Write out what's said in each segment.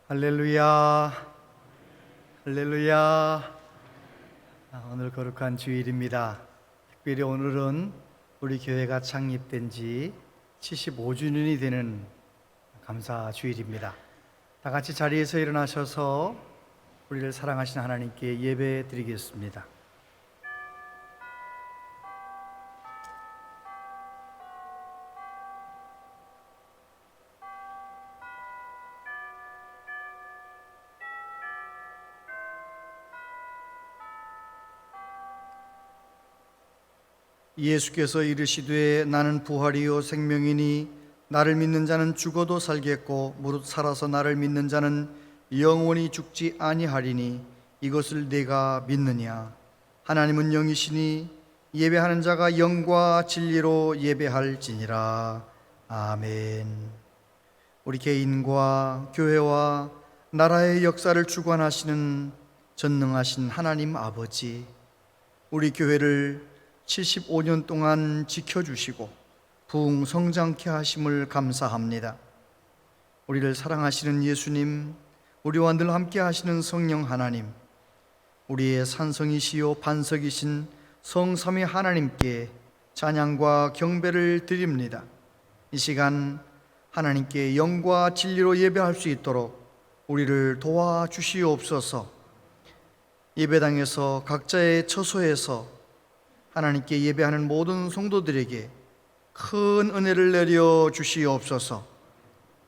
할렐루야, 할렐루야. 오늘 거룩한 주일입니다. 특별히 오늘은 우리 교회가 창립된 지 75주년이 되는 감사 주일입니다. 다 같이 자리에서 일어나셔서 우리를 사랑하신 하나님께 예배 드리겠습니다. 예수께서 이르시되 나는 부활이요 생명이니 나를 믿는 자는 죽어도 살겠고 무릇 살아서 나를 믿는 자는 영원히 죽지 아니하리니 이것을 내가 믿느냐. 하나님은 영이시니 예배하는 자가 영과 진리로 예배할지니라. 아멘. 우리 개인과 교회와 나라의 역사를 주관하시는 전능하신 하나님 아버지, 우리 교회를 75년 동안 지켜주시고 부흥성장케 하심을 감사합니다. 우리를 사랑하시는 예수님, 우리와 늘 함께 하시는 성령 하나님, 우리의 산성이시요 반석이신 성삼위 하나님께 찬양과 경배를 드립니다. 이 시간 하나님께 영과 진리로 예배할 수 있도록 우리를 도와주시옵소서. 예배당에서 각자의 처소에서 하나님께 예배하는 모든 성도들에게 큰 은혜를 내려 주시옵소서.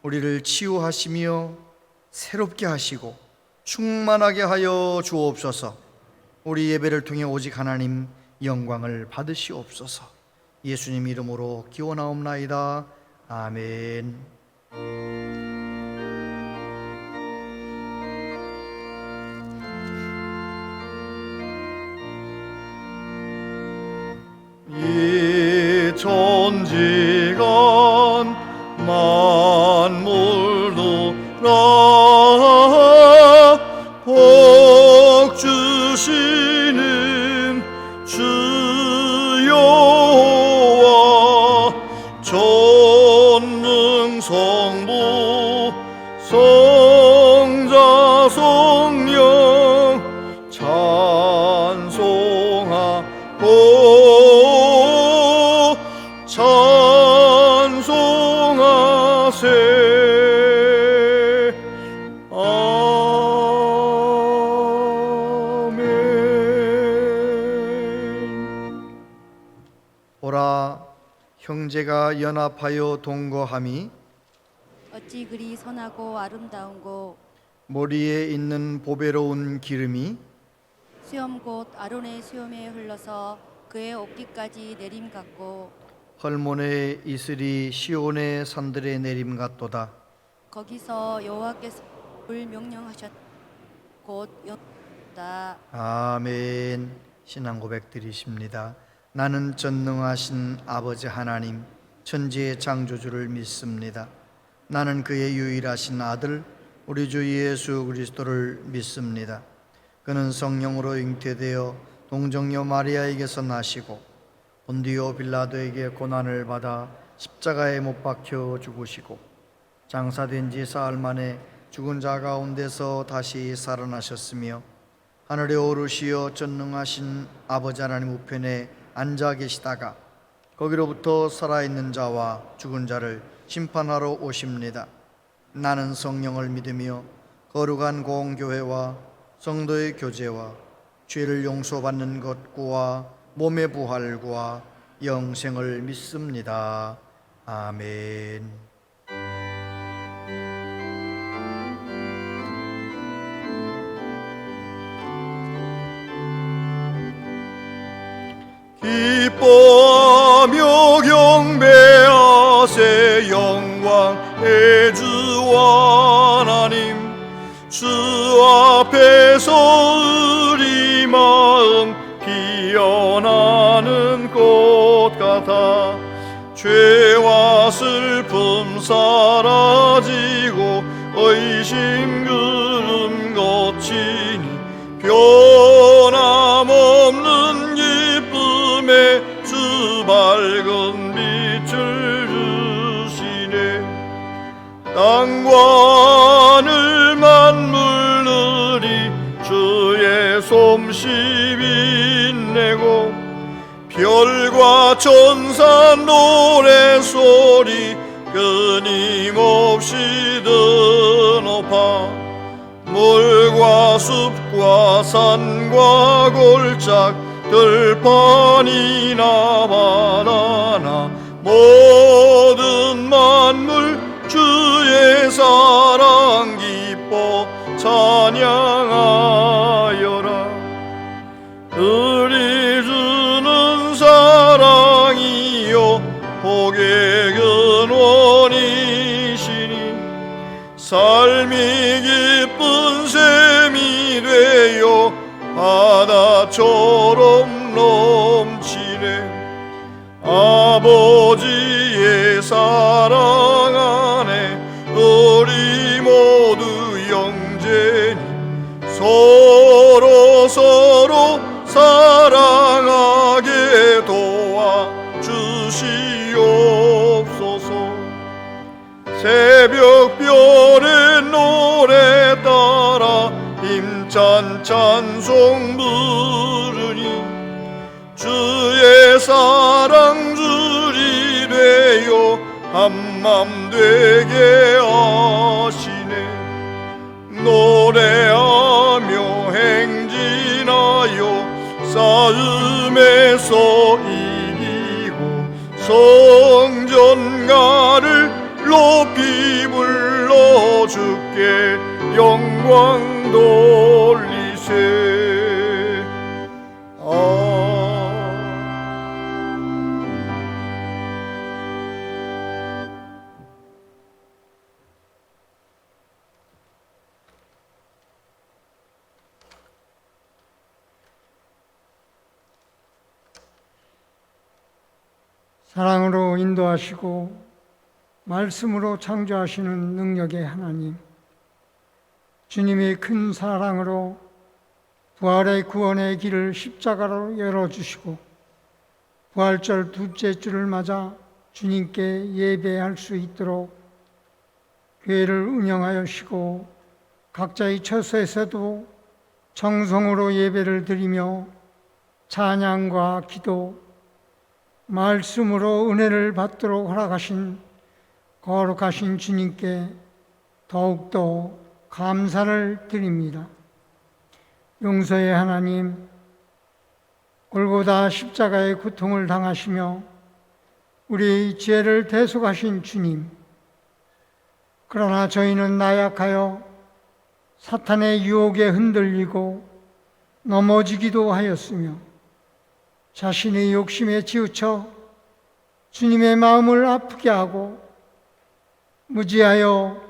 우리를 치유하시며 새롭게 하시고 충만하게 하여 주옵소서. 우리 예배를 통해 오직 하나님 영광을 받으시옵소서. 예수님 이름으로 기원하옵나이다. 아멘. 이 천지간 만물도 복 주시는 주여와 전능성부 성자 성령 찬송하고 찬송하세. 아멘. 보라, 형제가 연합하여 동거함이 어찌 그리 선하고 아름다운고. 머리에 있는 보배로운 기름이 수염 곧 아론의 수염에 흘러서 그의 옷깃까지 내림 같고. 헐몬의 이슬이 시온의 산들에 내림 같도다. 거기서 여호와께서 불 명령하셨 곧 영다. 아멘. 신앙 고백 드리십니다. 나는 전능하신 아버지 하나님 천지의 창조주를 믿습니다. 나는 그의 유일하신 아들 우리 주 예수 그리스도를 믿습니다. 그는 성령으로 잉태되어 동정녀 마리아에게서 나시고 본디오 빌라도에게 고난을 받아 십자가에 못 박혀 죽으시고 장사된 지 사흘 만에 죽은 자 가운데서 다시 살아나셨으며 하늘에 오르시어 전능하신 아버지 하나님 우편에 앉아 계시다가 거기로부터 살아있는 자와 죽은 자를 심판하러 오십니다. 나는 성령을 믿으며 거룩한 공교회와 성도의 교제와 죄를 용서받는 것과 몸의 부활과 영생을 믿습니다. 아멘. 기뻐하며 경배하세. 영광의 주 하나님, 주 앞에서 우리 마음 피어나는 꽃 같아 죄와 슬픔 사라지고 의심 그름 거치니 변함없는 기쁨에 주 밝은 빛을 주시네. 땅과 하늘 왕과 천사 노래소리 끊임없이 드높아 물과 숲과 산과 골짝 들판이나 바다나 모든 만물 주의 사랑 기뻐 찬양하여라. 의리 주는 사랑이요 복의 근원이시니 삶이 기쁜 샘이 되어 바다처럼 넘치네. 아버지의 사랑 안에 우리 모두 영제니 서로 사랑하게 도와주시옵소서. 새벽별의 노래 따라 힘찬 찬송 부르니 주의 사랑 줄이 되어 한맘 되게 하시네. 노래하며 행진하여 싸움에서 이기고 성전가를 높이 불러 주께 영광 돌리세. 사랑으로 인도하시고 말씀으로 창조하시는 능력의 하나님, 주님의 큰 사랑으로 부활의 구원의 길을 십자가로 열어주시고 부활절 둘째 주를 맞아 주님께 예배할 수 있도록 교회를 운영하시고 각자의 처소에서도 정성으로 예배를 드리며 찬양과 기도, 말씀으로 은혜를 받도록 허락하신 거룩하신 주님께 더욱더 감사를 드립니다. 용서의 하나님, 골고다 십자가의 고통을 당하시며 우리의 죄를 대속하신 주님, 그러나 저희는 나약하여 사탄의 유혹에 흔들리고 넘어지기도 하였으며 자신의 욕심에 치우쳐 주님의 마음을 아프게 하고 무지하여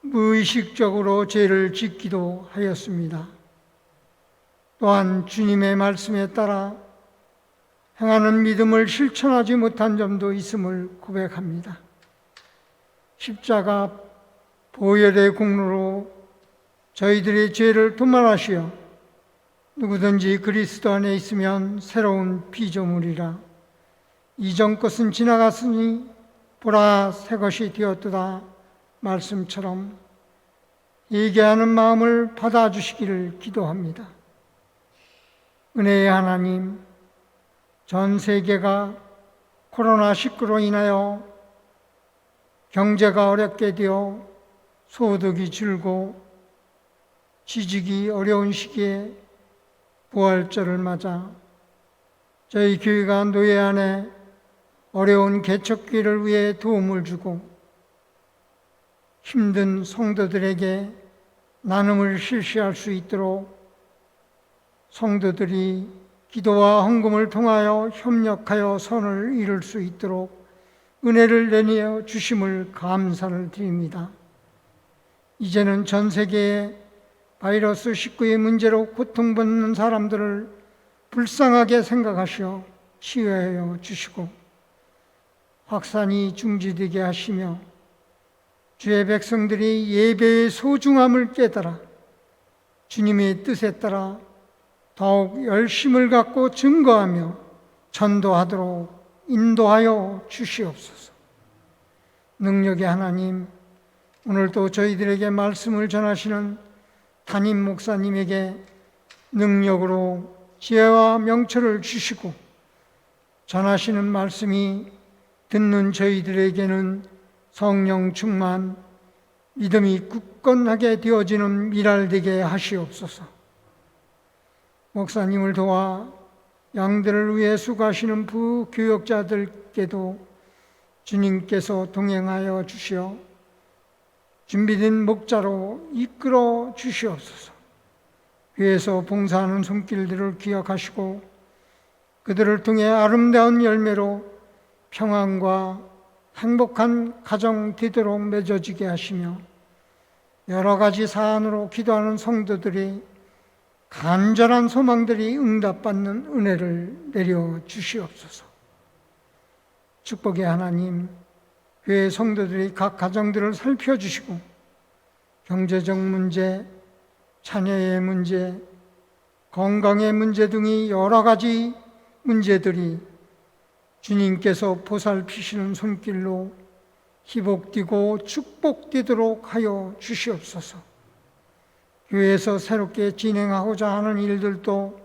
무의식적으로 죄를 짓기도 하였습니다. 또한 주님의 말씀에 따라 행하는 믿음을 실천하지 못한 점도 있음을 고백합니다. 십자가 보혈의 공로로 저희들의 죄를 도말하시어 누구든지 그리스도 안에 있으면 새로운 피조물이라. 이전 것은 지나갔으니 보라 새 것이 되었도다 말씀처럼 얘기하는 마음을 받아주시기를 기도합니다. 은혜의 하나님, 전 세계가 코로나19로 인하여 경제가 어렵게 되어 소득이 줄고 취직이 어려운 시기에 부활절을 맞아 저희 교회가 노예 안에 어려운 개척기를 위해 도움을 주고 힘든 성도들에게 나눔을 실시할 수 있도록 성도들이 기도와 헌금을 통하여 협력하여 선을 이룰 수 있도록 은혜를 내려 주심을 감사를 드립니다. 이제는 전 세계에 바이러스 19의 문제로 고통받는 사람들을 불쌍하게 생각하시어 치유하여 주시고 확산이 중지되게 하시며 주의 백성들이 예배의 소중함을 깨달아 주님의 뜻에 따라 더욱 열심을 갖고 증거하며 전도하도록 인도하여 주시옵소서. 능력의 하나님, 오늘도 저희들에게 말씀을 전하시는 담임 목사님에게 능력으로 지혜와 명철을 주시고 전하시는 말씀이 듣는 저희들에게는 성령 충만, 믿음이 굳건하게 되어지는 미랄되게 하시옵소서. 목사님을 도와 양들을 위해 수고하시는 부교역자들께도 주님께서 동행하여 주시어 준비된 목자로 이끌어 주시옵소서. 교회에서 봉사하는 손길들을 기억하시고 그들을 통해 아름다운 열매로 평안과 행복한 가정 되도록 맺어지게 하시며 여러 가지 사안으로 기도하는 성도들이 간절한 소망들이 응답받는 은혜를 내려 주시옵소서. 축복의 하나님, 교회 성도들이 각 가정들을 살펴주시고 경제적 문제, 자녀의 문제, 건강의 문제 등이 여러 가지 문제들이 주님께서 보살피시는 손길로 희복되고 축복되도록 하여 주시옵소서. 교회에서 새롭게 진행하고자 하는 일들도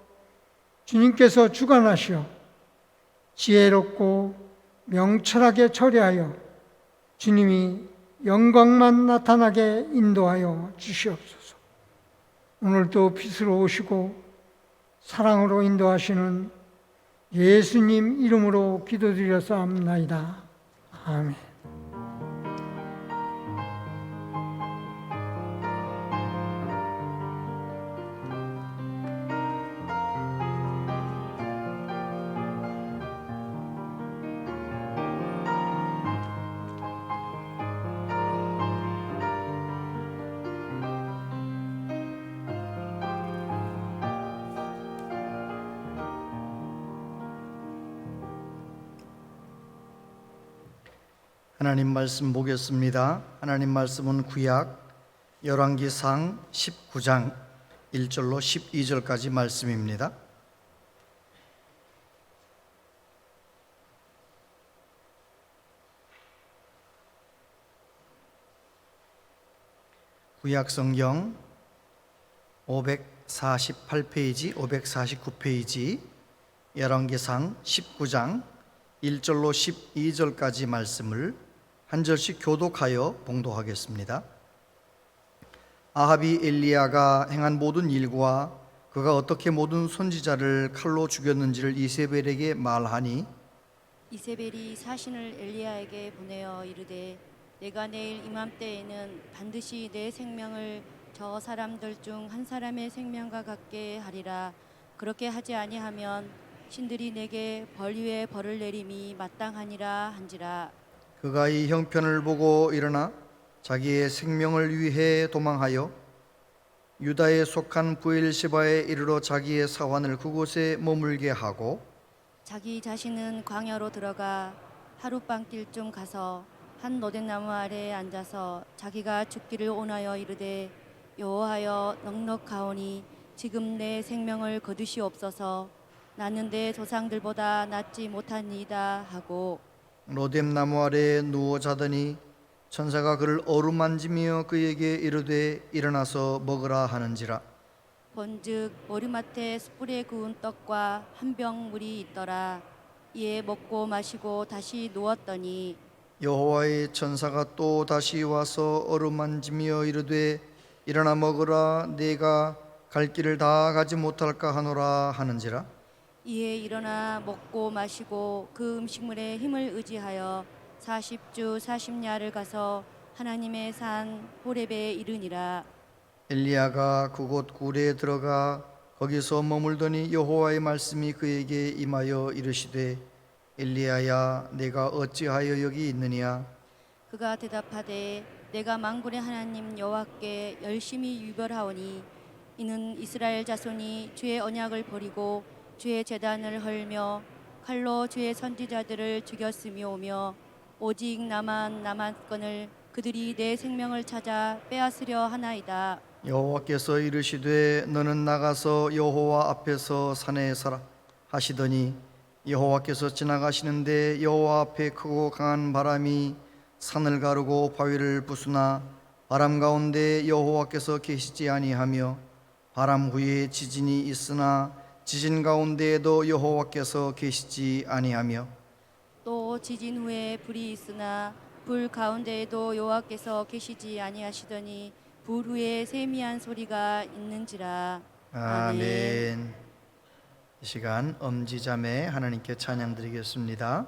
주님께서 주관하시어 지혜롭고 명철하게 처리하여 주님이 영광만 나타나게 인도하여 주시옵소서. 오늘도 빛으로 오시고 사랑으로 인도하시는 예수님 이름으로 기도드렸사옵나이다. 아멘. 하나님 말씀 보겠습니다. 하나님 말씀은 구약 열왕기상 19장 1절로 12절까지 말씀입니다. 구약 성경 548페이지, 549페이지 열왕기상 19장 1절로 12절까지 말씀을 한 절씩 교독하여 봉독하겠습니다. 아합이 엘리야가 행한 모든 일과 그가 어떻게 모든 선지자를 칼로 죽였는지를 이세벨에게 말하니 이세벨이 사신을 엘리야에게 보내어 이르되 내가 내일 이맘때에는 반드시 내 생명을 저 사람들 중 한 사람의 생명과 같게 하리라. 그렇게 하지 아니하면 신들이 내게 벌 위에 벌을 내림이 마땅하니라 한지라. 그가 이 형편을 보고 일어나 자기의 생명을 위해 도망하여 유다에 속한 브엘시바에 이르러 자기의 사환을 그곳에 머물게 하고 자기 자신은 광야로 들어가 하룻밤길 좀 가서 한 노댓나무 아래에 앉아서 자기가 죽기를 원하여 이르되 여호와여 넉넉하오니 지금 내 생명을 거두시옵소서. 나는 내 조상들보다 낫지 못하니이다 하고 로뎀나무 아래에 누워 자더니 천사가 그를 어루만지며 그에게 이르되 일어나서 먹으라 하는지라. 본즉 머리맡에 숯불에 구운 떡과 한 병 물이 있더라. 이에 먹고 마시고 다시 누웠더니 여호와의 천사가 또 다시 와서 어루만지며 이르되 일어나 먹으라. 내가 갈 길을 다 가지 못할까 하노라 하는지라. 이에 일어나 먹고 마시고 그 음식물에 힘을 의지하여 40주 40야를 가서 하나님의 산 호렙에 이르니라. 엘리야가 그곳 굴에 들어가 거기서 머물더니 여호와의 말씀이 그에게 임하여 이르시되 엘리야야 내가 어찌하여 여기 있느냐. 그가 대답하되 내가 만군의 하나님 여호와께 열심히 유별하오니 이는 이스라엘 자손이 주의 언약을 버리고 주의 제단을 헐며 칼로 주의 선지자들을 죽였으며오며 오직 나만 남았건을 그들이 내 생명을 찾아 빼앗으려 하나이다. 여호와께서 이르시되 너는 나가서 여호와 앞에서 산에 서라 하시더니 여호와께서 지나가시는데 여호와 앞에 크고 강한 바람이 산을 가르고 바위를 부수나 바람 가운데 여호와께서 계시지 아니하며 바람 후에 지진이 있으나 지진 가운데에도 여호와께서 계시지 아니하며 또 지진 후에 불이 있으나 불 가운데에도 여호와께서 계시지 아니하시더니 불 후에 세미한 소리가 있는지라. 아멘. 이 시간 엄지자매 하나님께 찬양 드리겠습니다.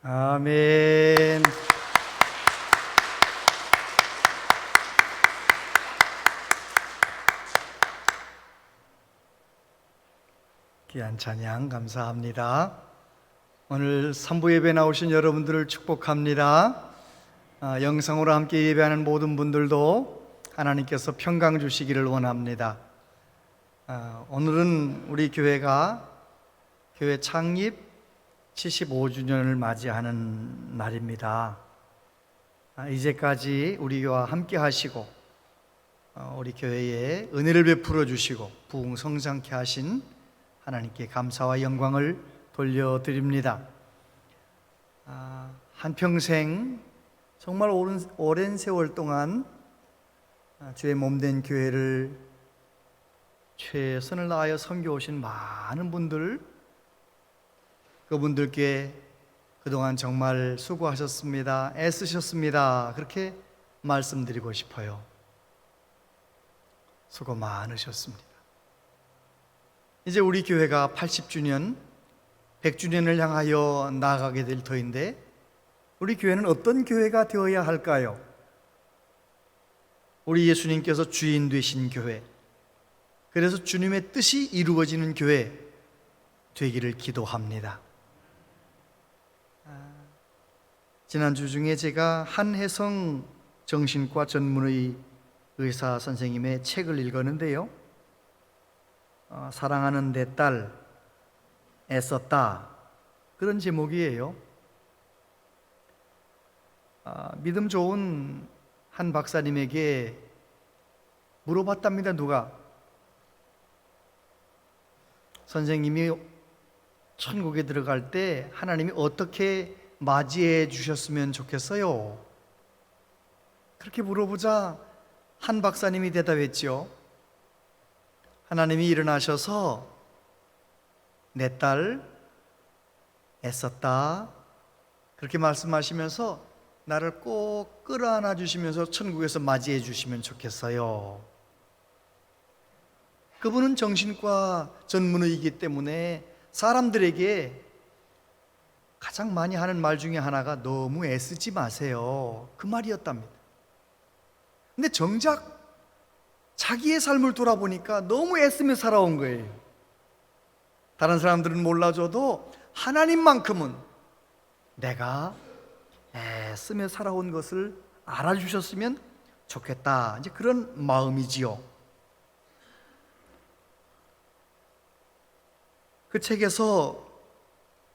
아멘. 귀한 찬양 감사합니다. 오늘 3부 예배 나오신 여러분들을 축복합니다. 영상으로 함께 예배하는 모든 분들도 하나님께서 평강 주시기를 원합니다. 오늘은 우리 교회가 교회 창립 75주년을 맞이하는 날입니다. 이제까지 우리 교회와 함께 하시고 우리 교회에 은혜를 베풀어 주시고 부흥성장케 하신 하나님께 감사와 영광을 돌려드립니다. 한평생 정말 오랜 세월 동안 주의 몸된 교회를 최선을 다하여 섬겨오신 많은 분들, 그분들께 그동안 정말 수고하셨습니다. 애쓰셨습니다. 그렇게 말씀드리고 싶어요. 수고 많으셨습니다. 이제 우리 교회가 80주년, 100주년을 향하여 나아가게 될 터인데 우리 교회는 어떤 교회가 되어야 할까요? 우리 예수님께서 주인 되신 교회, 그래서 주님의 뜻이 이루어지는 교회 되기를 기도합니다. 지난주 중에 제가 한혜성 정신과 전문의 의사 선생님의 책을 읽었는데요, 사랑하는 내 딸 애썼다, 그런 제목이에요. 믿음 좋은 한 박사님에게 물어봤답니다. 누가? 선생님이 천국에 들어갈 때 하나님이 어떻게 맞이해 주셨으면 좋겠어요? 그렇게 물어보자 한 박사님이 대답했죠. 하나님이 일어나셔서 내 딸 애썼다. 그렇게 말씀하시면서 나를 꼭 끌어안아 주시면서 천국에서 맞이해 주시면 좋겠어요. 그분은 정신과 전문의이기 때문에 사람들에게 가장 많이 하는 말 중에 하나가 너무 애쓰지 마세요, 그 말이었답니다. 근데 정작 자기의 삶을 돌아보니까 너무 애쓰며 살아온 거예요. 다른 사람들은 몰라줘도 하나님만큼은 내가 애쓰며 살아온 것을 알아주셨으면 좋겠다, 이제 그런 마음이지요. 그 책에서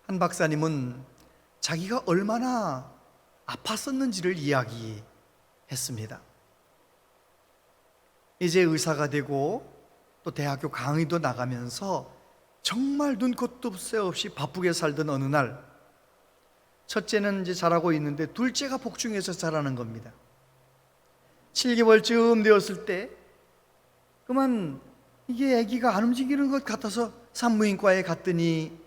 한 박사님은 자기가 얼마나 아팠었는지를 이야기했습니다. 이제 의사가 되고 또 대학교 강의도 나가면서 정말 눈꽃도 새 없이 바쁘게 살던 어느 날, 첫째는 이제 자라고 있는데 둘째가 복중해서 자라는 겁니다. 7개월쯤 되었을 때 그만 이게 아기가 안 움직이는 것 같아서 산부인과에 갔더니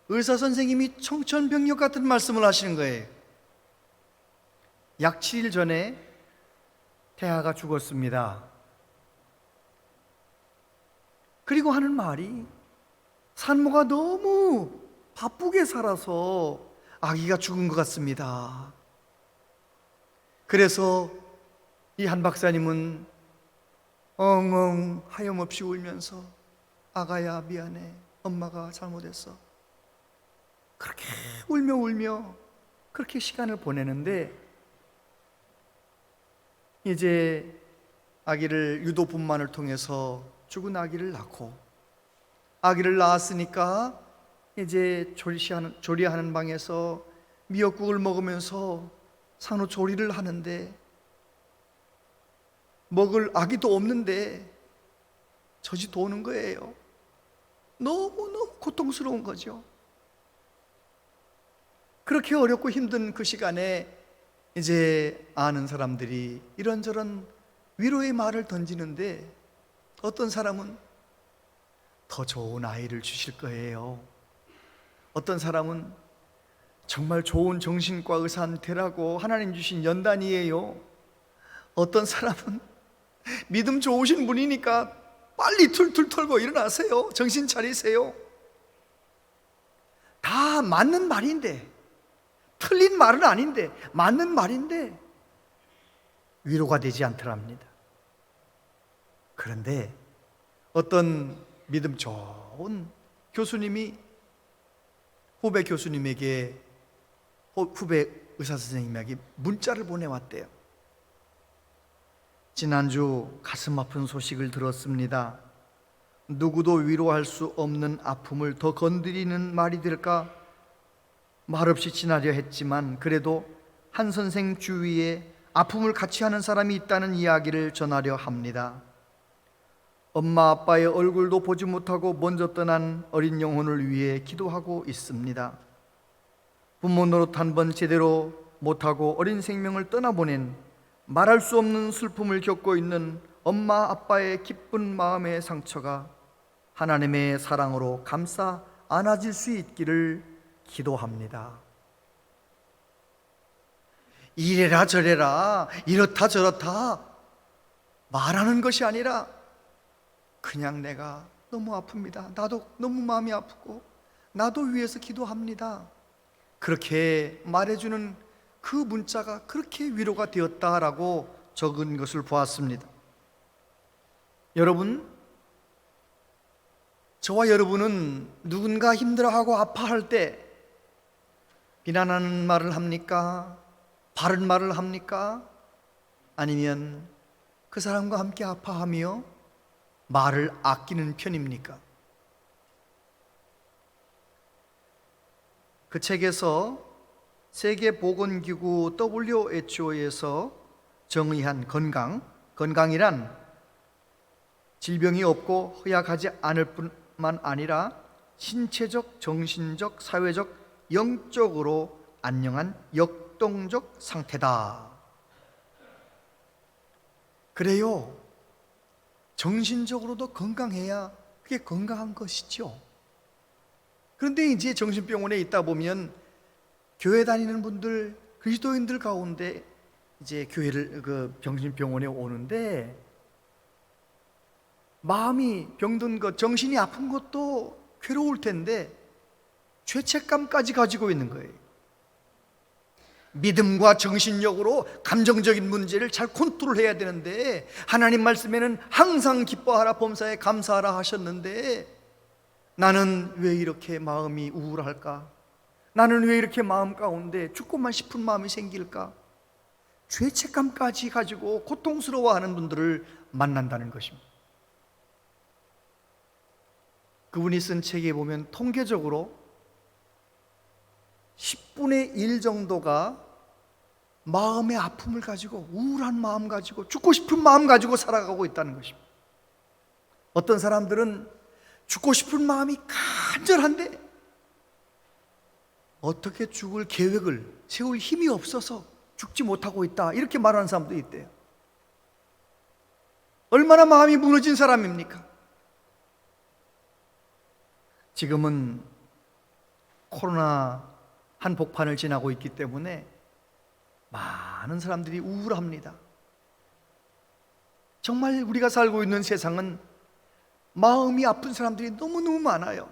의사 선생님이 청천벽력 같은 말씀을 하시는 거예요. 약 7일 전에 태아가 죽었습니다. 그리고 하는 말이, 산모가 너무 바쁘게 살아서 아기가 죽은 것 같습니다. 그래서 이 한 박사님은 엉엉 하염없이 울면서, 아가야 미안해, 엄마가 잘못했어, 그렇게 울며 그렇게 시간을 보내는데, 이제 아기를 유도분만을 통해서 죽은 아기를 낳고, 아기를 낳았으니까 이제 조리하는 방에서 미역국을 먹으면서 산후조리를 하는데, 먹을 아기도 없는데 젖이 도는 거예요. 너무너무 고통스러운 거죠. 그렇게 어렵고 힘든 그 시간에 이제 아는 사람들이 이런저런 위로의 말을 던지는데, 어떤 사람은 더 좋은 아이를 주실 거예요. 어떤 사람은 정말 좋은 정신과 의사한테라고 하나님 주신 연단이에요. 어떤 사람은 믿음 좋으신 분이니까 빨리 툴툴 털고 일어나세요, 정신 차리세요. 다 맞는 말인데, 틀린 말은 아닌데 맞는 말인데 위로가 되지 않더랍니다. 그런데 어떤 믿음 좋은 교수님이 후배 교수님에게, 후배 의사 선생님에게 문자를 보내왔대요. 지난주 가슴 아픈 소식을 들었습니다. 누구도 위로할 수 없는 아픔을 더 건드리는 말이 될까 말없이 지나려 했지만, 그래도 한 선생 주위에 아픔을 같이 하는 사람이 있다는 이야기를 전하려 합니다. 엄마 아빠의 얼굴도 보지 못하고 먼저 떠난 어린 영혼을 위해 기도하고 있습니다. 부모 노릇 한 번 제대로 못하고 어린 생명을 떠나보낸, 말할 수 없는 슬픔을 겪고 있는 엄마 아빠의 기쁜 마음의 상처가 하나님의 사랑으로 감싸 안아질 수 있기를 기도합니다. 이래라 저래라, 이렇다 저렇다 말하는 것이 아니라, 그냥 내가 너무 아픕니다, 나도 너무 마음이 아프고 나도 위해서 기도합니다, 그렇게 말해주는 그 문자가 그렇게 위로가 되었다라고 적은 것을 보았습니다. 여러분, 저와 여러분은 누군가 힘들어하고 아파할 때 비난하는 말을 합니까? 바른 말을 합니까? 아니면 그 사람과 함께 아파하며 말을 아끼는 편입니까? 그 책에서 세계보건기구 WHO에서 정의한 건강이란 질병이 없고 허약하지 않을 뿐만 아니라 신체적, 정신적, 사회적, 영적으로 안녕한 역동적 상태다. 그래요, 정신적으로도 건강해야 그게 건강한 것이죠. 그런데 이제 정신병원에 있다 보면 교회 다니는 분들, 그리스도인들 가운데 이제 교회를 정신병원에 오는데 마음이 병든 것, 정신이 아픈 것도 괴로울 텐데 죄책감까지 가지고 있는 거예요. 믿음과 정신력으로 감정적인 문제를 잘 컨트롤해야 되는데 하나님 말씀에는 항상 기뻐하라 범사에 감사하라 하셨는데 나는 왜 이렇게 마음이 우울할까? 나는 왜 이렇게 마음 가운데 죽고만 싶은 마음이 생길까? 죄책감까지 가지고 고통스러워하는 분들을 만난다는 것입니다. 그분이 쓴 책에 보면 통계적으로 10분의 1 정도가 마음의 아픔을 가지고 우울한 마음 가지고 죽고 싶은 마음 가지고 살아가고 있다는 것입니다. 어떤 사람들은 죽고 싶은 마음이 간절한데 어떻게 죽을 계획을 세울 힘이 없어서 죽지 못하고 있다, 이렇게 말하는 사람도 있대요. 얼마나 마음이 무너진 사람입니까? 지금은 코로나 한복판을 지나고 있기 때문에 많은 사람들이 우울합니다. 정말 우리가 살고 있는 세상은 마음이 아픈 사람들이 너무너무 많아요.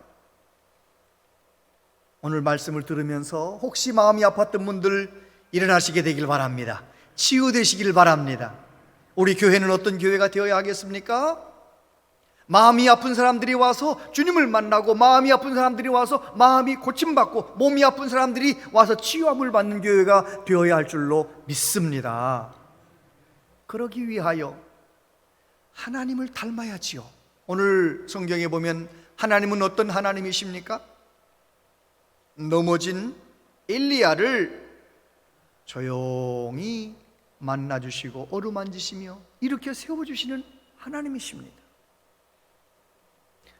오늘 말씀을 들으면서 혹시 마음이 아팠던 분들 일어나시게 되길 바랍니다. 치유되시길 바랍니다. 우리 교회는 어떤 교회가 되어야 하겠습니까? 마음이 아픈 사람들이 와서 주님을 만나고, 마음이 아픈 사람들이 와서 마음이 고침받고, 몸이 아픈 사람들이 와서 치유함을 받는 교회가 되어야 할 줄로 믿습니다. 그러기 위하여 하나님을 닮아야지요. 오늘 성경에 보면 하나님은 어떤 하나님이십니까? 넘어진 엘리야를 조용히 만나주시고 어루만지시며 일으켜 세워주시는 하나님이십니다.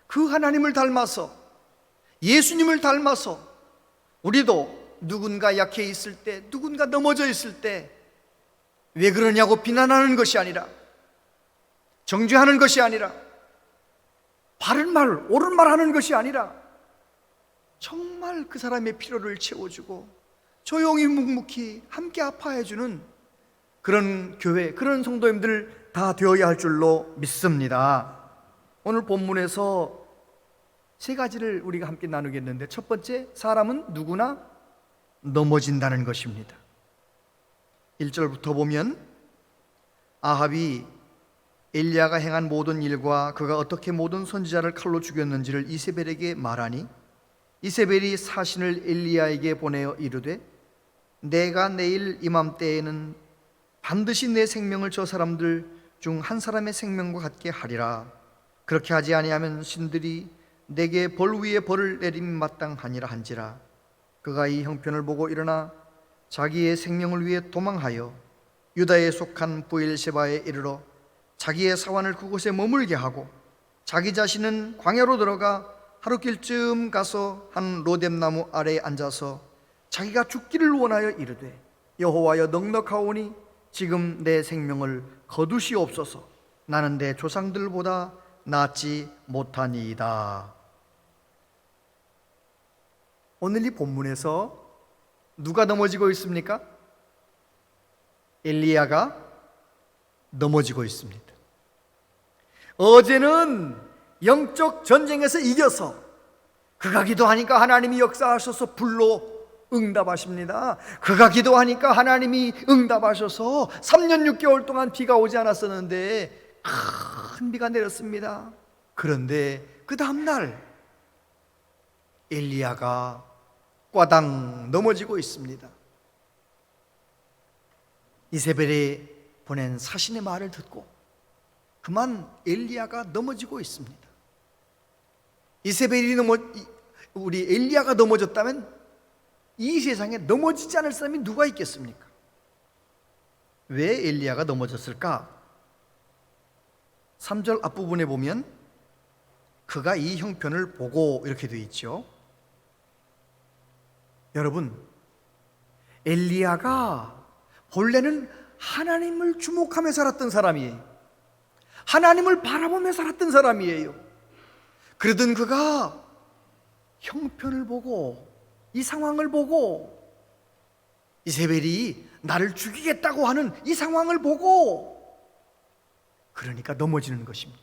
그 하나님을 닮아서, 예수님을 닮아서 우리도 누군가 약해 있을 때, 누군가 넘어져 있을 때 왜 그러냐고 비난하는 것이 아니라, 정죄하는 것이 아니라, 바른 말, 옳은 말 하는 것이 아니라 정말 그 사람의 필요를 채워주고 조용히 묵묵히 함께 아파해주는 그런 교회, 그런 성도님들 다 되어야 할 줄로 믿습니다. 오늘 본문에서 세 가지를 우리가 함께 나누겠는데, 첫 번째, 사람은 누구나 넘어진다는 것입니다. 1절부터 보면 아합이 엘리야가 행한 모든 일과 그가 어떻게 모든 선지자를 칼로 죽였는지를 이세벨에게 말하니, 이세벨이 사신을 엘리야에게 보내어 이르되, 내가 내일 이맘때에는 반드시 내 생명을 저 사람들 중 한 사람의 생명과 같게 하리라. 그렇게 하지 아니하면 신들이 내게 벌 위에 벌을 내림 마땅하니라 한지라. 그가 이 형편을 보고 일어나 자기의 생명을 위해 도망하여 유다에 속한 브엘세바에 이르러 자기의 사환을 그곳에 머물게 하고, 자기 자신은 광야로 들어가 하루길쯤 가서 한 로뎀나무 아래에 앉아서 자기가 죽기를 원하여 이르되, 여호와여 넉넉하오니 지금 내 생명을 거두시옵소서. 나는 내 조상들보다 낫지 못하니이다. 오늘 이 본문에서 누가 넘어지고 있습니까? 엘리야가 넘어지고 있습니다. 어제는 영적 전쟁에서 이겨서 그가 기도하니까 하나님이 역사하셔서 불로 응답하십니다. 그가 기도하니까 하나님이 응답하셔서 3년 6개월 동안 비가 오지 않았었는데 큰 비가 내렸습니다. 그런데 그 다음날 엘리야가 꽈당 넘어지고 있습니다. 이세벨이 보낸 사신의 말을 듣고 그만 엘리야가 넘어지고 있습니다. 우리 엘리야가 넘어졌다면 이 세상에 넘어지지 않을 사람이 누가 있겠습니까? 왜 엘리야가 넘어졌을까? 3절 앞부분에 보면 그가 이 형편을 보고 이렇게 되어 있죠. 여러분, 엘리야가 본래는 하나님을 주목하며 살았던 사람이에요. 하나님을 바라보며 살았던 사람이에요. 그러던 그가 형편을 보고 이 상황을 보고 이세벨이 나를 죽이겠다고 하는 이 상황을 보고 그러니까 넘어지는 것입니다.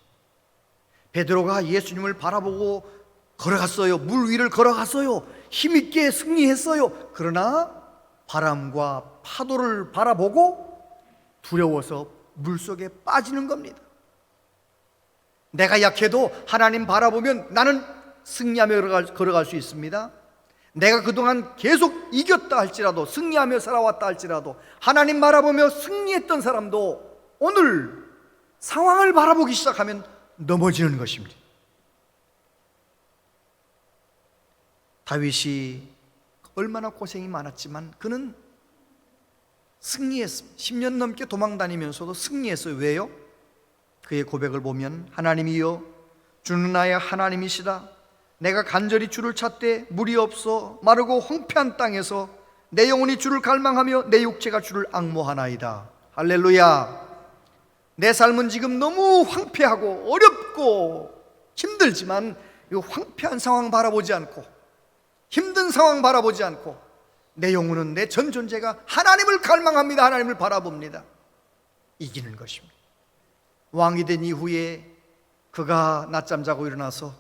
베드로가 예수님을 바라보고 걸어갔어요. 물 위를 걸어갔어요. 힘있게 승리했어요. 그러나 바람과 파도를 바라보고 두려워서 물속에 빠지는 겁니다. 내가 약해도 하나님 바라보면 나는 승리하며 걸어갈 수 있습니다. 내가 그동안 계속 이겼다 할지라도, 승리하며 살아왔다 할지라도, 하나님 바라보며 승리했던 사람도 오늘 상황을 바라보기 시작하면 넘어지는 것입니다. 다윗이 얼마나 고생이 많았지만 그는 승리했습니다. 10년 넘게 도망 다니면서도 승리했어요. 왜요? 그의 고백을 보면 하나님이여 주는 나의 하나님이시다. 내가 간절히 주를 찾되 물이 없어 마르고 황폐한 땅에서 내 영혼이 주를 갈망하며 내 육체가 주를 앙모하나이다. 할렐루야. 내 삶은 지금 너무 황폐하고 어렵고 힘들지만 이 황폐한 상황 바라보지 않고 힘든 상황 바라보지 않고 내 영혼은 내 전 존재가 하나님을 갈망합니다. 하나님을 바라봅니다. 이기는 것입니다. 왕이 된 이후에 그가 낮잠 자고 일어나서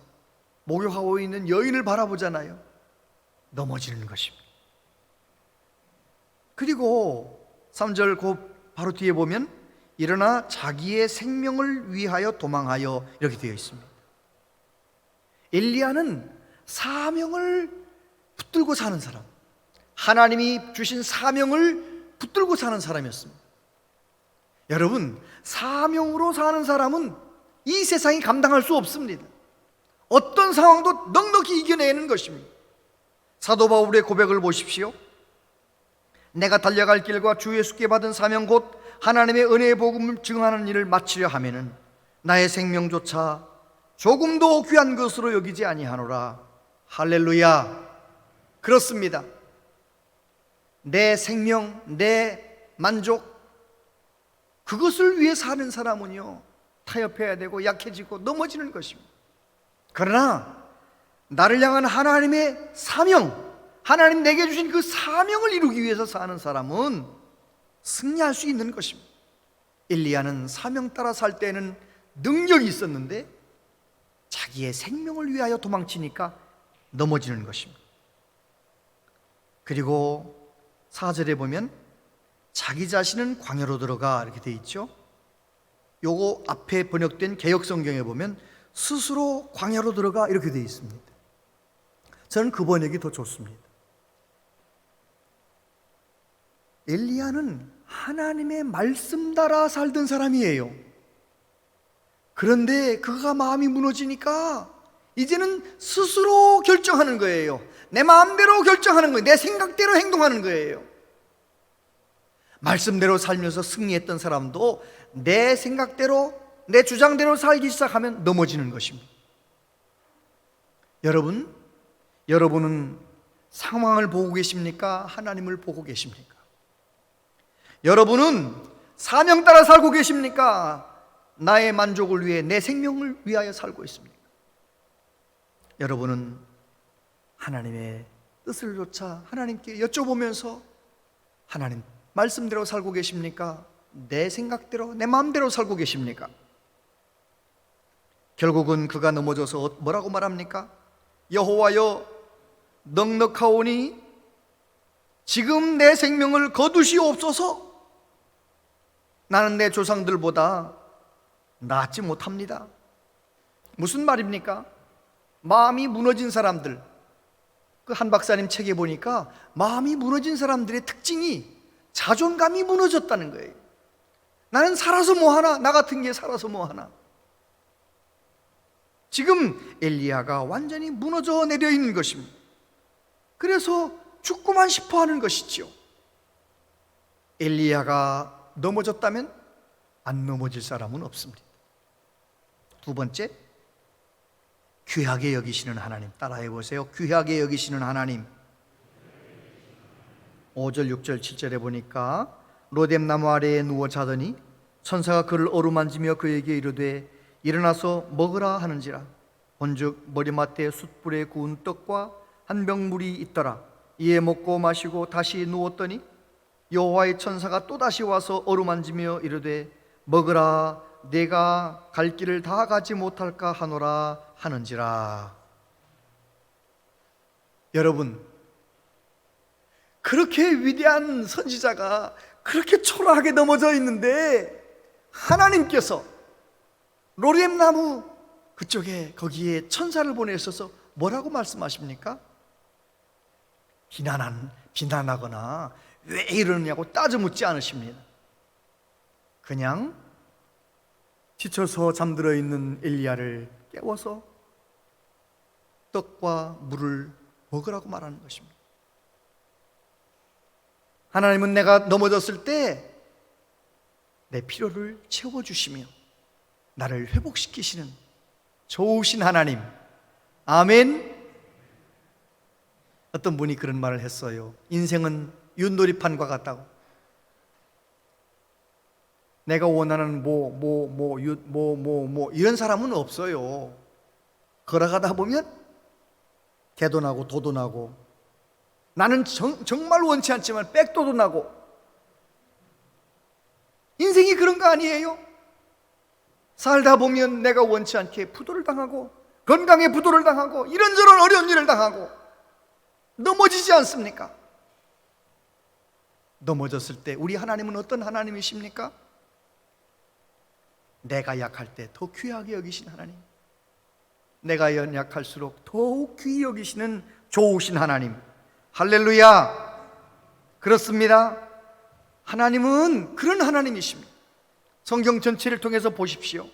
목욕하고 있는 여인을 바라보잖아요. 넘어지는 것입니다. 그리고 3절 바로 뒤에 보면 일어나 자기의 생명을 위하여 도망하여 이렇게 되어 있습니다. 엘리야는 사명을 붙들고 사는 사람, 하나님이 주신 사명을 붙들고 사는 사람이었습니다. 여러분, 사명으로 사는 사람은 이 세상이 감당할 수 없습니다. 어떤 상황도 넉넉히 이겨내는 것입니다. 사도 바울의 고백을 보십시오. 내가 달려갈 길과 주 예수께 받은 사명 곧 하나님의 은혜의 복음을 증언하는 일을 마치려 하면은 나의 생명조차 조금도 귀한 것으로 여기지 아니하노라. 할렐루야. 그렇습니다. 내 생명, 내 만족, 그것을 위해 사는 사람은요 타협해야 되고 약해지고 넘어지는 것입니다. 그러나 나를 향한 하나님의 사명, 하나님 내게 주신 그 사명을 이루기 위해서 사는 사람은 승리할 수 있는 것입니다. 엘리야는 사명 따라 살 때는 능력이 있었는데 자기의 생명을 위하여 도망치니까 넘어지는 것입니다. 그리고 4절에 보면 자기 자신은 광야로 들어가 이렇게 돼 있죠. 요거 앞에 번역된 개역성경에 보면 스스로 광야로 들어가 이렇게 돼 있습니다. 저는 그 번역이 더 좋습니다. 엘리야는 하나님의 말씀 따라 살던 사람이에요. 그런데 그가 마음이 무너지니까 이제는 스스로 결정하는 거예요. 내 마음대로 결정하는 거예요. 내 생각대로 행동하는 거예요. 말씀대로 살면서 승리했던 사람도 내 생각대로, 내 주장대로 살기 시작하면 넘어지는 것입니다. 여러분은 상황을 보고 계십니까? 하나님을 보고 계십니까? 여러분은 사명 따라 살고 계십니까? 나의 만족을 위해, 내 생명을 위하여 살고 있습니까? 여러분은 하나님의 뜻을 조차 하나님께 여쭤보면서 하나님 말씀대로 살고 계십니까? 내 생각대로, 내 마음대로 살고 계십니까? 결국은 그가 넘어져서 뭐라고 말합니까? 여호와여 넉넉하오니 지금 내 생명을 거두시옵소서. 나는 내 조상들보다 낫지 못합니다. 무슨 말입니까? 마음이 무너진 사람들, 그 한 박사님 책에 보니까 마음이 무너진 사람들의 특징이 자존감이 무너졌다는 거예요. 나는 살아서 뭐하나, 나 같은 게 살아서 뭐하나. 지금 엘리야가 완전히 무너져 내려 있는 것입니다. 그래서 죽고만 싶어 하는 것이죠. 엘리야가 넘어졌다면 안 넘어질 사람은 없습니다. 두 번째, 귀하게 여기시는 하나님. 따라해 보세요. 귀하게 여기시는 하나님. 5절, 6절, 7절에 보니까 로뎀나무 아래에 누워 자더니 천사가 그를 어루만지며 그에게 이르되 일어나서 먹으라 하는지라. 본즉 머리맡에 숯불에 구운 떡과 한 병 물이 있더라. 이에 먹고 마시고 다시 누웠더니 여호와의 천사가 또다시 와서 어루만지며 이르되 먹으라, 내가 갈 길을 다 가지 못할까 하노라 하는지라. 여러분, 그렇게 위대한 선지자가 그렇게 초라하게 넘어져 있는데 하나님께서 로뎀 나무 그쪽에 거기에 천사를 보내셔서 뭐라고 말씀하십니까? 비난하거나 왜 이러느냐고 따져 묻지 않으십니다. 그냥 지쳐서 잠들어 있는 엘리야를 깨워서 떡과 물을 먹으라고 말하는 것입니다. 하나님은 내가 넘어졌을 때 내 필요를 채워주시며 나를 회복시키시는 좋으신 하나님. 아멘. 어떤 분이 그런 말을 했어요. 인생은 윷놀이판과 같다고. 내가 원하는 이런 사람은 없어요. 걸어가다 보면 개도 나고 도도 나고, 나는 정말 원치 않지만 백도도 나고. 인생이 그런 거 아니에요? 살다 보면 내가 원치 않게 부도를 당하고, 건강에 부도를 당하고, 이런저런 어려운 일을 당하고 넘어지지 않습니까? 넘어졌을 때 우리 하나님은 어떤 하나님이십니까? 내가 약할 때 더 귀하게 여기신 하나님, 내가 연약할수록 더욱 귀히 여기시는 좋으신 하나님. 할렐루야. 그렇습니다. 하나님은 그런 하나님이십니다. 성경 전체를 통해서 보십시오.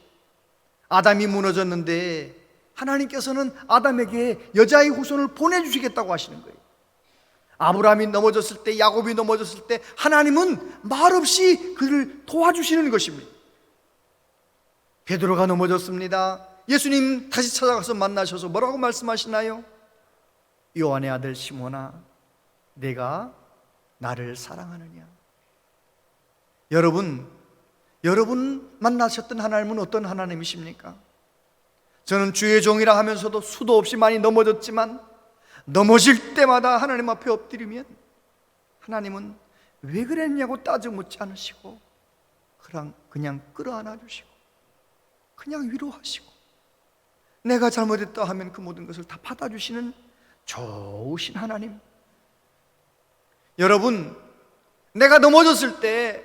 아담이 무너졌는데 하나님께서는 아담에게 여자의 후손을 보내주시겠다고 하시는 거예요. 아브라함이 넘어졌을 때, 야곱이 넘어졌을 때 하나님은 말없이 그를 도와주시는 것입니다. 베드로가 넘어졌습니다. 예수님 다시 찾아가서 만나셔서 뭐라고 말씀하시나요? 요한의 아들 시몬아, 내가 나를 사랑하느냐? 여러분 만나셨던 하나님은 어떤 하나님이십니까? 저는 주의 종이라 하면서도 수도 없이 많이 넘어졌지만 넘어질 때마다 하나님 앞에 엎드리면 하나님은 왜 그랬냐고 따져 묻지 않으시고 그냥 끌어안아 주시고 그냥 위로하시고, 내가 잘못했다 하면 그 모든 것을 다 받아주시는 좋으신 하나님. 여러분, 내가 넘어졌을 때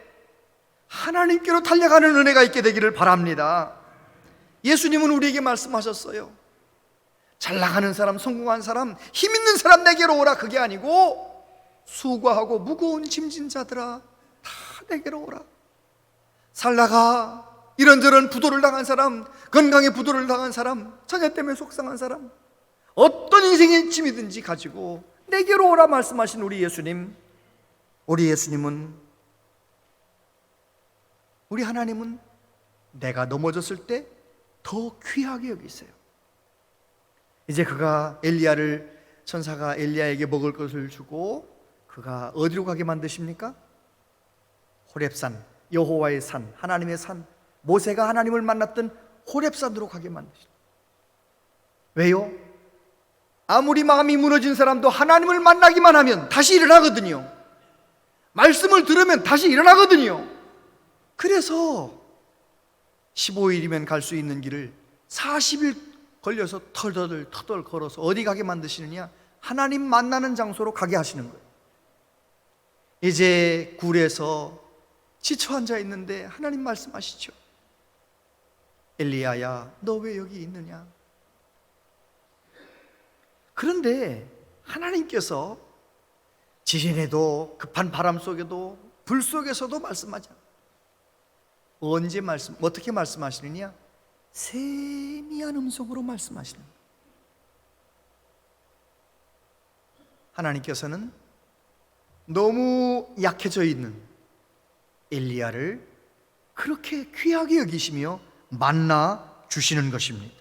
하나님께로 달려가는 은혜가 있게 되기를 바랍니다. 예수님은 우리에게 말씀하셨어요. 잘 나가는 사람, 성공한 사람, 힘 있는 사람 내게로 오라. 그게 아니고 수고하고 무거운 짐진 자들아 다 내게로 오라. 살다가 이런저런 부도를 당한 사람, 건강에 부도를 당한 사람, 자녀 때문에 속상한 사람, 어떤 인생의 짐이든지 가지고 내게로 오라 말씀하신 우리 예수님. 우리 예수님은, 우리 하나님은 내가 넘어졌을 때 더 귀하게 여기세요. 이제 그가 천사가 엘리야에게 먹을 것을 주고 그가 어디로 가게 만드십니까? 호렙산, 여호와의 산, 하나님의 산, 모세가 하나님을 만났던 호렙산으로 가게 만드십니다. 왜요? 아무리 마음이 무너진 사람도 하나님을 만나기만 하면 다시 일어나거든요. 말씀을 들으면 다시 일어나거든요. 그래서 15일이면 갈 수 있는 길을 40일 걸려서 터덜 걸어서 어디 가게 만드시느냐? 하나님 만나는 장소로 가게 하시는 거예요. 이제 굴에서 지쳐 앉아 있는데 하나님 말씀하시죠. 엘리야야, 너 왜 여기 있느냐? 그런데 하나님께서 지진에도 급한 바람 속에도 불 속에서도 말씀하지 않아요. 어떻게 말씀하시느냐? 세미한 음성으로 말씀하시는 거예요. 하나님께서는 너무 약해져 있는 엘리야를 그렇게 귀하게 여기시며 만나 주시는 것입니다.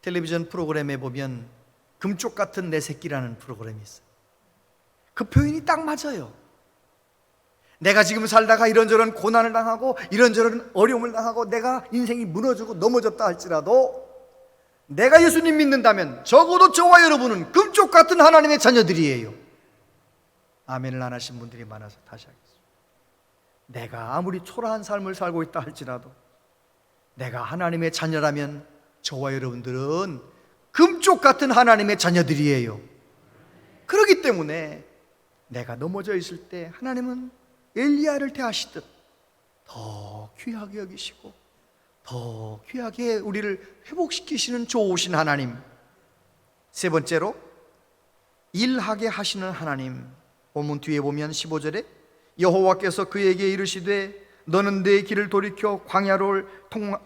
텔레비전 프로그램에 보면 금쪽 같은 내 새끼라는 프로그램이 있어요. 그 표현이 딱 맞아요. 내가 지금 살다가 이런저런 고난을 당하고 이런저런 어려움을 당하고 내가 인생이 무너지고 넘어졌다 할지라도 내가 예수님 믿는다면 적어도 저와 여러분은 금쪽 같은 하나님의 자녀들이에요. 아멘을 안 하신 분들이 많아서 다시 하겠습니다. 내가 아무리 초라한 삶을 살고 있다 할지라도 내가 하나님의 자녀라면 저와 여러분들은 금쪽 같은 하나님의 자녀들이에요. 그렇기 때문에 내가 넘어져 있을 때 하나님은 엘리야를 대하시듯 더 귀하게 여기시고 더 귀하게 우리를 회복시키시는 좋으신 하나님. 세 번째로 일하게 하시는 하나님. 본문 뒤에 보면 15절에 여호와께서 그에게 이르시되 너는 내 길을 돌이켜 광야를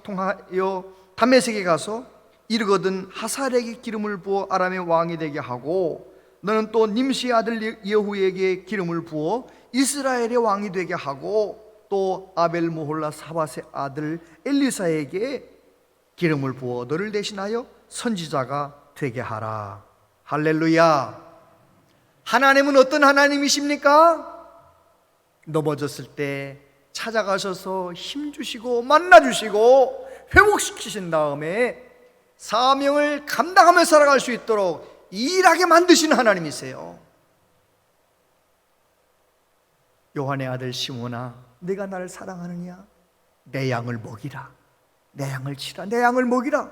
통하여 다메섹에 가서 이르거든 하살에게 기름을 부어 아람의 왕이 되게 하고 너는 또 님시의 아들 예후에게 기름을 부어 이스라엘의 왕이 되게 하고 또 아벨 모홀라 사밧의 아들 엘리사에게 기름을 부어 너를 대신하여 선지자가 되게 하라. 할렐루야. 하나님은 어떤 하나님이십니까? 넘어졌을 때 찾아가셔서 힘주시고 만나주시고 회복시키신 다음에 사명을 감당하며 살아갈 수 있도록 일하게 만드시는 하나님이세요. 요한의 아들 시몬아, 네가 나를 사랑하느냐? 내 양을 먹이라. 내 양을 치라. 내 양을 먹이라.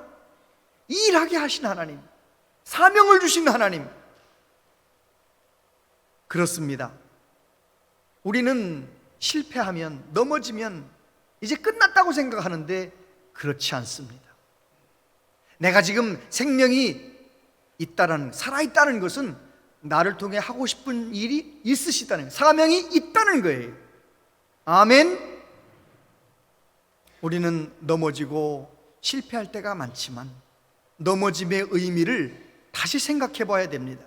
일하게 하신 하나님, 사명을 주신 하나님. 그렇습니다. 우리는 실패하면, 넘어지면 이제 끝났다고 생각하는데 그렇지 않습니다. 내가 지금 생명이 있다는, 살아있다는 것은 나를 통해 하고 싶은 일이 있으시다는, 사명이 있다는 거예요. 아멘. 우리는 넘어지고 실패할 때가 많지만 넘어짐의 의미를 다시 생각해 봐야 됩니다.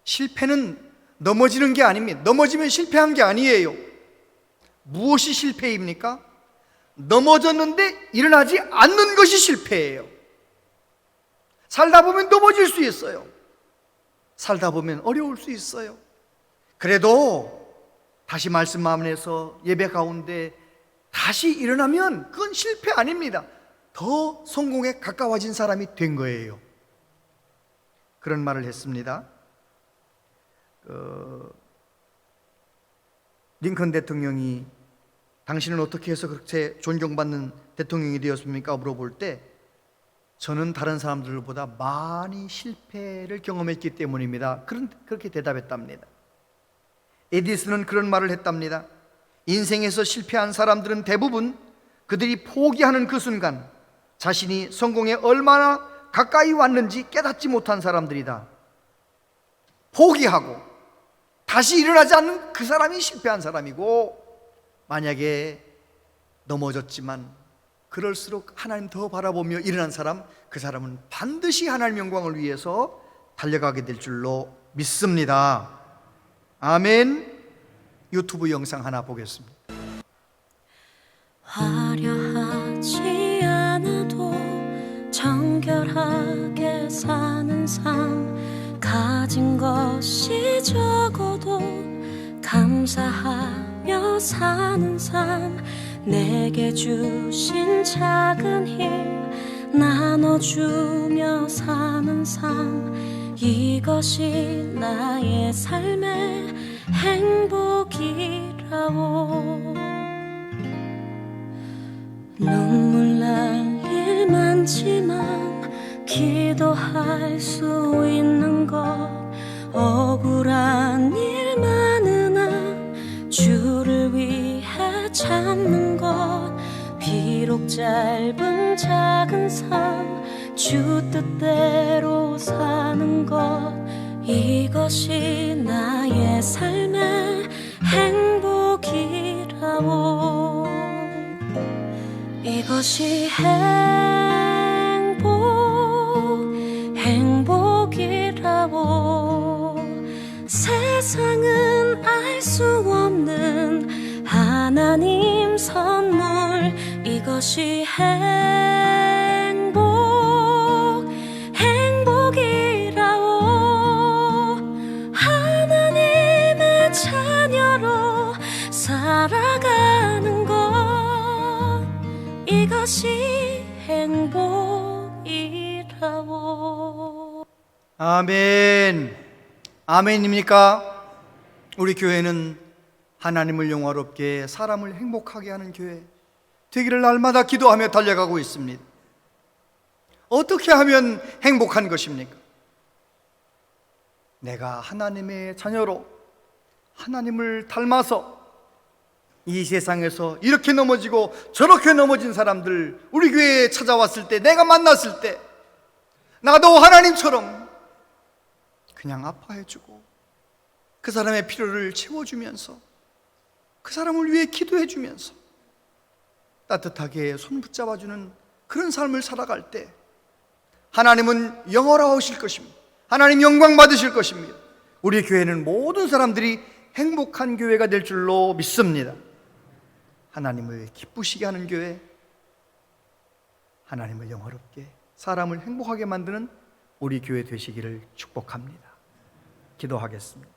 실패는 넘어지는 게 아닙니다. 넘어지면 실패한 게 아니에요. 무엇이 실패입니까? 넘어졌는데 일어나지 않는 것이 실패예요. 살다 보면 넘어질 수 있어요. 살다 보면 어려울 수 있어요. 그래도 다시 말씀 마음에서 예배 가운데 다시 일어나면 그건 실패 아닙니다. 더 성공에 가까워진 사람이 된 거예요. 그런 말을 했습니다. 링컨 대통령이 당신은 어떻게 해서 그렇게 존경받는 대통령이 되었습니까? 물어볼 때 저는 다른 사람들보다 많이 실패를 경험했기 때문입니다. 그렇게 대답했답니다. 에디슨은 그런 말을 했답니다. 인생에서 실패한 사람들은 대부분 그들이 포기하는 그 순간 자신이 성공에 얼마나 가까이 왔는지 깨닫지 못한 사람들이다. 포기하고 다시 일어나지 않는 그 사람이 실패한 사람이고, 만약에 넘어졌지만 그럴수록 하나님 더 바라보며 일어난 사람, 그 사람은 반드시 하나님 영광을 위해서 달려가게 될 줄로 믿습니다. 아멘. 유튜브 영상 하나 보겠습니다. 화려하지 않아도 정결하게 사는 삶, 가진 것이 적어도 감사하며 사는 삶, 내게 주신 작은 힘 나눠주며 사는 삶, 이것이 나의 삶의 행복이라오. 눈물 날 일 많지만 기도할 수 있는 것, 억울한 일 많으나 주를 위해 참는 것, 비록 짧은 작은 삶 주 뜻대로 사는 것, 이것이 나의 삶의 행복이라오. 이것이 행복이라오. 세상은 알 수 없는 하나님 선물, 이것이 행복이라오. 하나님의 자녀로 살아가는 것, 이것이 행복이라오. 아멘. 아멘입니까? 우리 교회는 하나님을 영화롭게 사람을 행복하게 하는 교회 되기를 날마다 기도하며 달려가고 있습니다. 어떻게 하면 행복한 것입니까? 내가 하나님의 자녀로 하나님을 닮아서 이 세상에서 이렇게 넘어지고 저렇게 넘어진 사람들 우리 교회에 찾아왔을 때, 내가 만났을 때 나도 하나님처럼 그냥 아파해주고 그 사람의 필요를 채워주면서 그 사람을 위해 기도해주면서 따뜻하게 손 붙잡아주는 그런 삶을 살아갈 때 하나님은 영원하실 것입니다. 하나님 영광 받으실 것입니다. 우리 교회는 모든 사람들이 행복한 교회가 될 줄로 믿습니다. 하나님을 기쁘시게 하는 교회, 하나님을 영화롭게 사람을 행복하게 만드는 우리 교회 되시기를 축복합니다. 기도하겠습니다.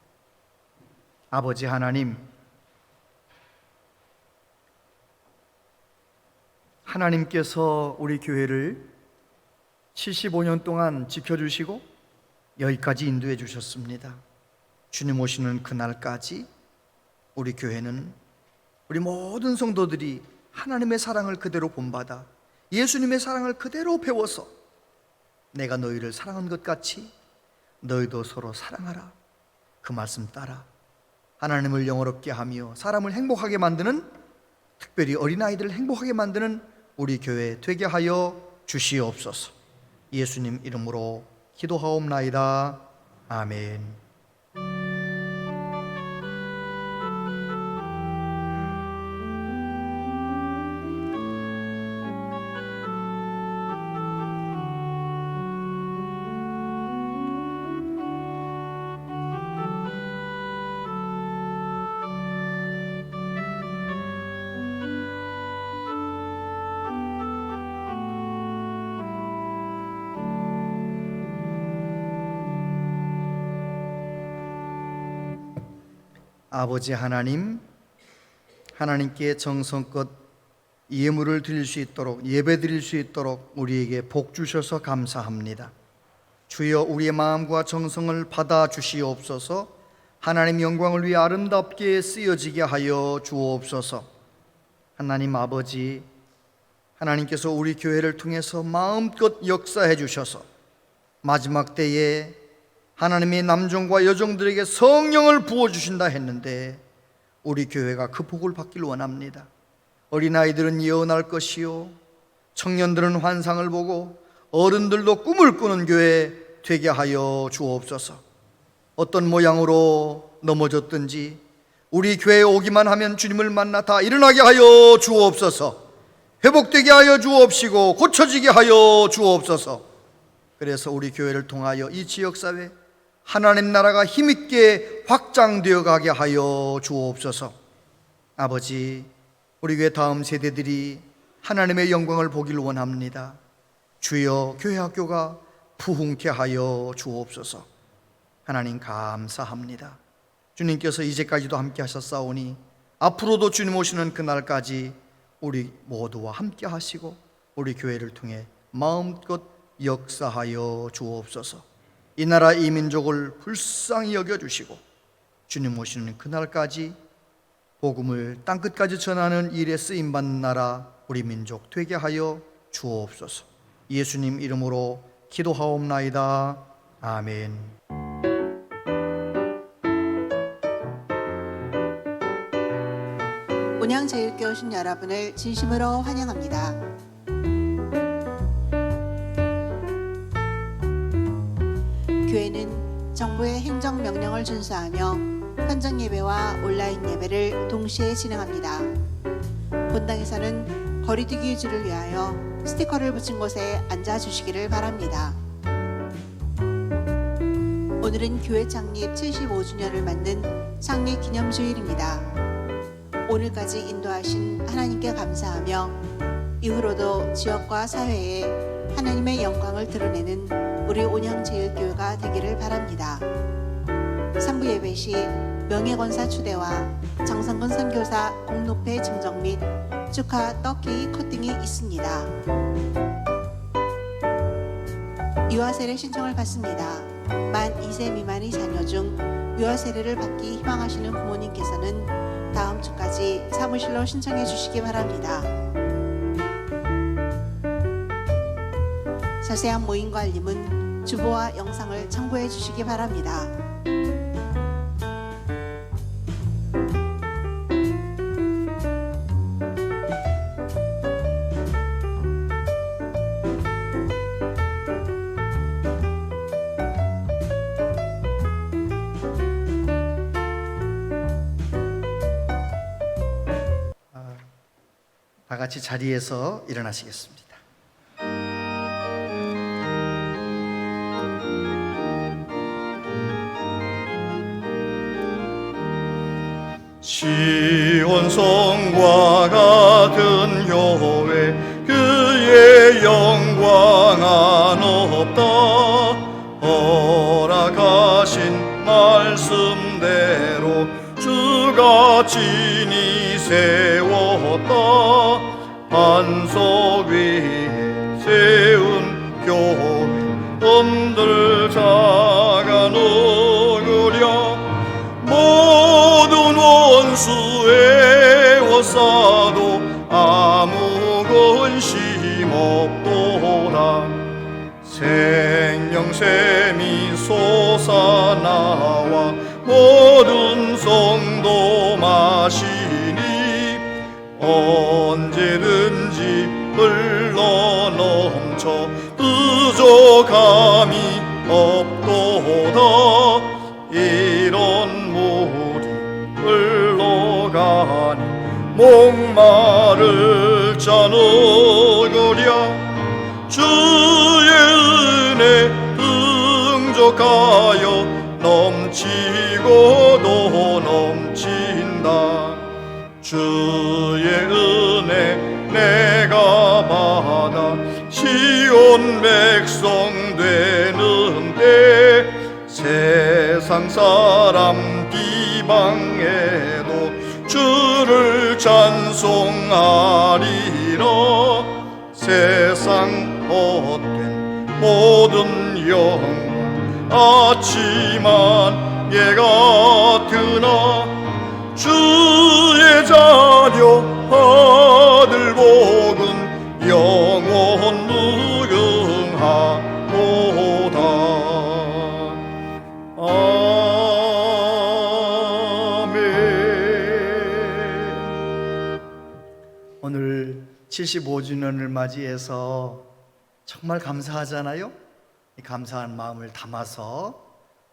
아버지 하나님, 하나님께서 우리 교회를 75년 동안 지켜주시고 여기까지 인도해 주셨습니다. 주님 오시는 그날까지 우리 교회는, 우리 모든 성도들이 하나님의 사랑을 그대로 본받아 예수님의 사랑을 그대로 배워서 내가 너희를 사랑한 것 같이 너희도 서로 사랑하라, 그 말씀 따라 하나님을 영화롭게 하며 사람을 행복하게 만드는, 특별히 어린아이들을 행복하게 만드는 우리 교회 되게 하여 주시옵소서. 예수님 이름으로 기도하옵나이다. 아멘. 아버지 하나님, 하나님께 정성껏 예물을 드릴 수 있도록, 예배 드릴 수 있도록 우리에게 복 주셔서 감사합니다. 주여, 우리의 마음과 정성을 받아 주시옵소서. 하나님 영광을 위해 아름답게 쓰여지게 하여 주옵소서. 하나님 아버지, 하나님께서 우리 교회를 통해서 마음껏 역사해 주셔서 마지막 때에 하나님의 남종과 여종들에게 성령을 부어주신다 했는데 우리 교회가 그 복을 받기를 원합니다. 어린아이들은 예언할 것이요, 청년들은 환상을 보고 어른들도 꿈을 꾸는 교회 되게 하여 주옵소서. 어떤 모양으로 넘어졌든지 우리 교회에 오기만 하면 주님을 만나 다 일어나게 하여 주옵소서. 회복되게 하여 주옵시고 고쳐지게 하여 주옵소서. 그래서 우리 교회를 통하여 이 지역사회 하나님 나라가 힘있게 확장되어 가게 하여 주옵소서. 아버지, 우리 교회 다음 세대들이 하나님의 영광을 보기를 원합니다. 주여, 교회 학교가 부흥케 하여 주옵소서. 하나님 감사합니다. 주님께서 이제까지도 함께 하셨사오니 앞으로도 주님 오시는 그날까지 우리 모두와 함께 하시고 우리 교회를 통해 마음껏 역사하여 주옵소서. 이 나라 이 민족을 불쌍히 여겨주시고 주님 오시는 그날까지 복음을 땅끝까지 전하는 일에 쓰임받는 나라 우리 민족 되게 하여 주옵소서. 예수님 이름으로 기도하옵나이다. 아멘. 온양제일교회 오신 여러분을 진심으로 환영합니다. 교회는 정부의 행정명령을 준수하며 현장 예배와 온라인 예배를 동시에 진행합니다. 본당에서는 거리두기 유지를 위하여 스티커를 붙인 곳에 앉아주시기를 바랍니다. 오늘은 교회 창립 75주년을 맞는 창립 기념주일입니다. 오늘까지 인도하신 하나님께 감사하며 이후로도 지역과 사회에 하나님의 영광을 드러내는 우리 온양제일교회가 되기를 바랍니다. 3부 예배 시 명예권사 추대와 장성근 선교사 공로패 증정 및 축하 떡케이크 커팅이 있습니다. 유아 세례 신청을 받습니다. 만 2세 미만의 자녀 중 유아 세례를 받기 희망하시는 부모님께서는 다음 주까지 사무실로 신청해 주시기 바랍니다. 자세한 모임 관리문 주보와 영상을 참고해 주시기 바랍니다. 다 같이 자리에서 일어나시겠습니다. 시온성과 같은 교회 그의 영광은 없다. 허락하신 말씀대로 주가 친히 세웠다. 반석 위에 세운 교회 엄들 자가 누구랴. 모든 원수의 워싸도 아무 근심 없도다. 생명샘이 솟아나와 모든 성도 마시니 언제든지 흘러넘쳐 부족함이 없도다. 이런 물이 흘러가니 목마를 자 누구랴. 주의 은혜 풍족하여 넘치고도 넘친다. 주의 은혜 내가 받아 시온 백성 되는 때 세상 사람 비방해도 주를 찬송하리라. 세상 헛된 모든 영광 아침 안개 같으나 주의 자녀 아들 복은 영원 무궁하도다. 아멘. 오늘 75주년을 맞이해서 정말 감사하잖아요. 이 감사한 마음을 담아서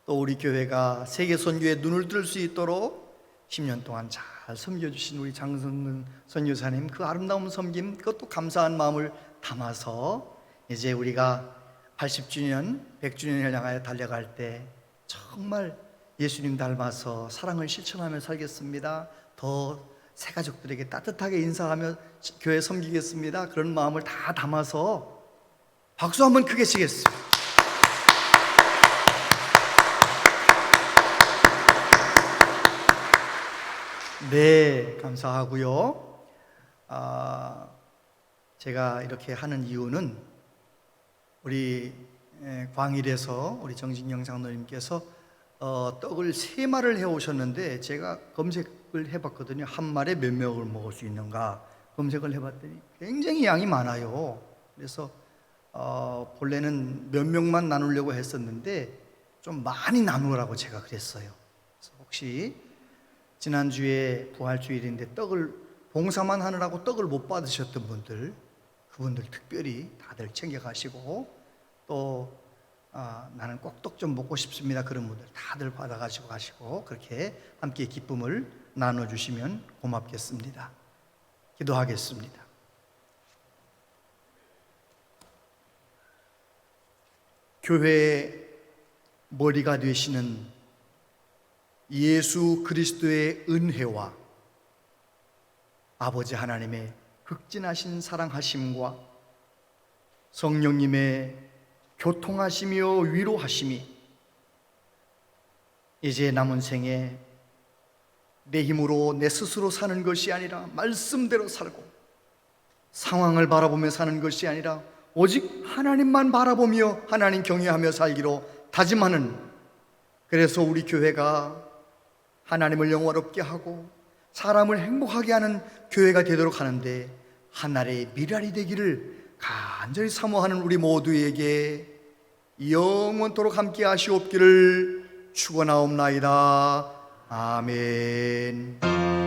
또 우리 교회가 세계 선교에 눈을 뜰 수 있도록 10년 동안 잘 섬겨주신 우리 장성근 선교사님 그 아름다운 섬김, 그것도 감사한 마음을 담아서 이제 우리가 80주년, 100주년을 향하여 달려갈 때 정말 예수님 닮아서 사랑을 실천하며 살겠습니다. 더 새 가족들에게 따뜻하게 인사하며 교회 섬기겠습니다. 그런 마음을 다 담아서 박수 한번 크게 치겠습니다. 네, 감사하고요. 제가 이렇게 하는 이유는 우리 광일에서 우리 정진영 장로님께서 떡을 3말을 해오셨는데 제가 검색을 해봤거든요. 한 말에 몇 명을 먹을 수 있는가 검색을 해봤더니 굉장히 양이 많아요. 그래서 본래는 몇 명만 나누려고 했었는데 좀 많이 나누라고 제가 그랬어요. 그래서 혹시 지난주에 부활주일인데 떡을 봉사만 하느라고 떡을 못 받으셨던 분들, 그분들 특별히 다들 챙겨가시고 또 나는 꼭 떡 좀 먹고 싶습니다 그런 분들 다들 받아가시고 가시고 그렇게 함께 기쁨을 나눠주시면 고맙겠습니다. 기도하겠습니다. 교회의 머리가 되시는 예수 그리스도의 은혜와 아버지 하나님의 극진하신 사랑하심과 성령님의 교통하시며 위로하심이 이제 남은 생에 내 힘으로 내 스스로 사는 것이 아니라 말씀대로 살고 상황을 바라보며 사는 것이 아니라 오직 하나님만 바라보며 하나님 경외하며 살기로 다짐하는, 그래서 우리 교회가 하나님을 영화롭게 하고 사람을 행복하게 하는 교회가 되도록 하는데 하나의 미랄이 되기를 간절히 사모하는 우리 모두에게 영원토록 함께 하시옵기를 축원하옵나이다. 아멘.